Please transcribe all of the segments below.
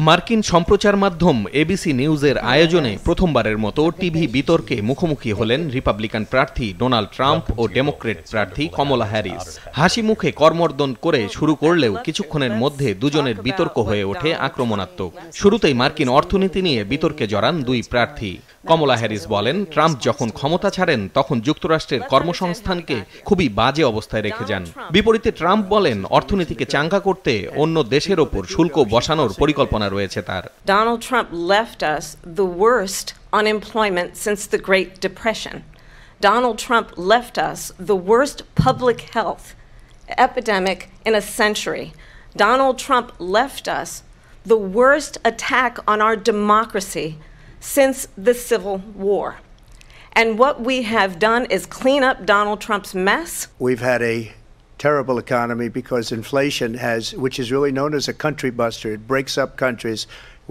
মার্কিন সম্প্রচার মাধ্যম এবিসি নিউজের আয়োজনে প্রথমবারের মতো টিভি বিতর্কে মুখোমুখি হলেন রিপাবলিকান প্রার্থী ডোনাল্ড ট্রাম্প ও ডেমোক্রেট প্রার্থী কমলা হ্যারিস। হাসি মুখে করমর্দন করে শুরু করলেও কিছুক্ষণের মধ্যে দুজনের বিতর্ক হয়ে ওঠে আক্রমণাত্মক। শুরুতেই মার্কিন অর্থনীতি নিয়ে বিতর্কে জড়ান দুই প্রার্থী। কমলা হ্যারিস বলেন, ট্রাম্প যখন ক্ষমতা ছাড়েন তখন যুক্তরাষ্ট্রের কর্মসংস্থানকে খুবই বাজে অবস্থায় রেখে যান। বিপরীতে ট্রাম্প বলেন, অর্থনীতিকে চাঙ্গা করতে অন্য দেশের ওপর শুল্ক বসানোর পরিকল্পনা রয়েছে তার। Donald Trump left us the worst unemployment since the Great Depression. Donald Trump left us the worst public health epidemic in a century. Donald Trump left us the worst attack on our democracy since the Civil War. And what we have done is clean up Donald Trump's mess. We've had a terrible economy because inflation which is really known as a country buster. It breaks up countries.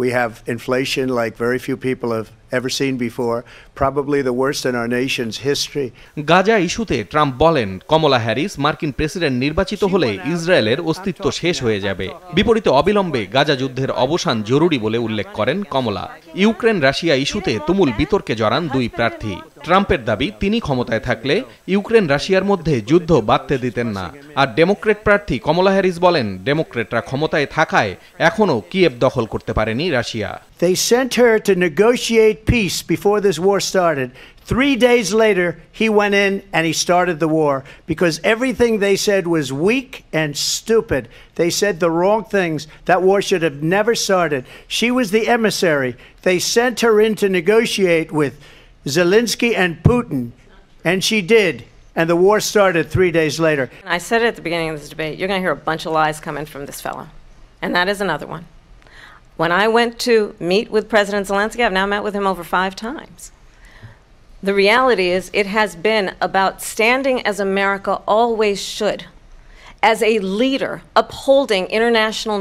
We have inflation like very few people have ever seen before, probably the worst in our nation's history. Gaza ইস্যুতে Trump বলেন, কমলা Harris মার্কিন president নির্বাচিত হলে ইসরায়েলের অস্তিত্ব শেষ হয়ে যাবে। বিপরীতে অবিলম্বে গাজা যুদ্ধের অবসান জরুরি বলে উল্লেখ করেন কমলা। ইউক্রেন রাশিয়া ইস্যুতে তুমুল বিতর্কে জড়ান দুই প্রার্থী। ট্রাম্পের দাবি, তিনি ক্ষমতায় থাকলে ইউক্রেন রাশিয়ার মধ্যে যুদ্ধ বাঁধতে দিতেন না। আর ডেমোক্রেট প্রার্থী কমলা হ্যারিস বলেন, ডেমোক্রেটরা ক্ষমতায় থাকায় এখনও কিয়েভ দখল করতে পারেনি Russia. They sent her to negotiate peace before this war started. 3 days later, he went in and he started the war because everything they said was weak and stupid. They said the wrong things. That war should have never started. She was the emissary. They sent her in to negotiate with Zelensky and Putin, and she did. And the war started 3 days later. I said it at the beginning of this debate, you're going to hear a bunch of lies coming from this fellow. And that is another one. When I went to meet with President Zelensky, I've now met with him over 5 times. The reality is it has been about standing as America always should, as a leader upholding international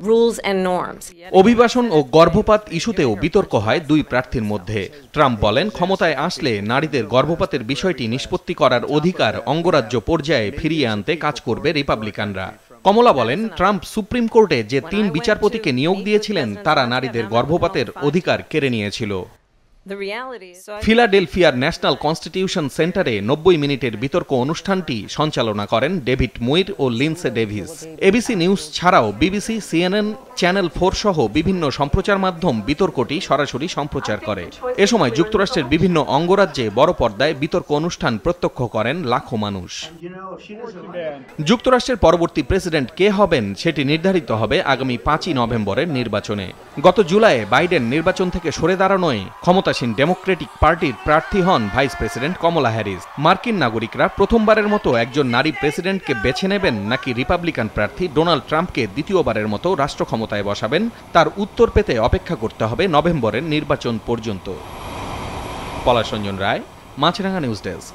rules and norms. অভিবাসন ও গর্ভপাত ইস্যুতেও বিতর্ক হয় দুই প্রার্থীর মধ্যে। Trump বলেন, ক্ষমতায় আসলে নারীদের গর্ভপাতের বিষয়টি নিষ্পত্তি করার অধিকার অঙ্গরাজ্য পর্যায়ে ফিরিয়ে আনতে কাজ করবে রিপাবলিকানরা। কমলা বলেন, ট্রাম্প সুপ্রিম কোর্টে যে 3 বিচারপতিকে নিয়োগ দিয়েছিলেন তারা নারীদের গর্ভপাতের অধিকার কেড়ে নিয়েছিল। ফিলাডেলফিয়ার ন্যাশনাল কনস্টিটিউশন সেন্টারে 90 মিনিটের বিতর্ক অনুষ্ঠানটি সঞ্চালনা করেন ডেভিড মুইর ও লিন্ডসে ডেভিস। এবিসি নিউজ ছাড়াও বিবিসি, সিএনএন, চ্যানেল 4 সহ বিভিন্ন সম্প্রচার মাধ্যম বিতর্কটি সরাসরি সম্প্রচার করে। এ সময় যুক্তরাষ্ট্রের বিভিন্ন অঙ্গরাজ্যে বড় পর্দায় বিতর্ক অনুষ্ঠান প্রত্যক্ষ করেন লাখো মানুষ। যুক্তরাষ্ট্রের পরবর্তী প্রেসিডেন্ট কে হবেন সেটি নির্ধারিত হবে আগামী 5ই নভেম্বরের নির্বাচনে। গত জুলাইয়ে বাইডেন নির্বাচন থেকে সরে দাঁড়ানোয় ক্ষমতাসীন ডেমোক্রেটিক পার্টির প্রার্থী হন ভাইস প্রেসিডেন্ট কমলা হ্যারিস। মার্কিন নাগরিকরা প্রথমবারের মতো একজন নারী প্রেসিডেন্টকে বেছে নেবেন নাকি রিপাবলিকান প্রার্থী ডোনাল্ড ট্রাম্পকে দ্বিতীয়বারের মতো রাষ্ট্র ক্ষমতায় বসাবেন, তার উত্তর পেতে অপেক্ষা করতে হবে নভেম্বরের নির্বাচন পর্যন্ত। পলাশ রঞ্জন রায়, মাছরাঙা নিউজ ডেস্ক।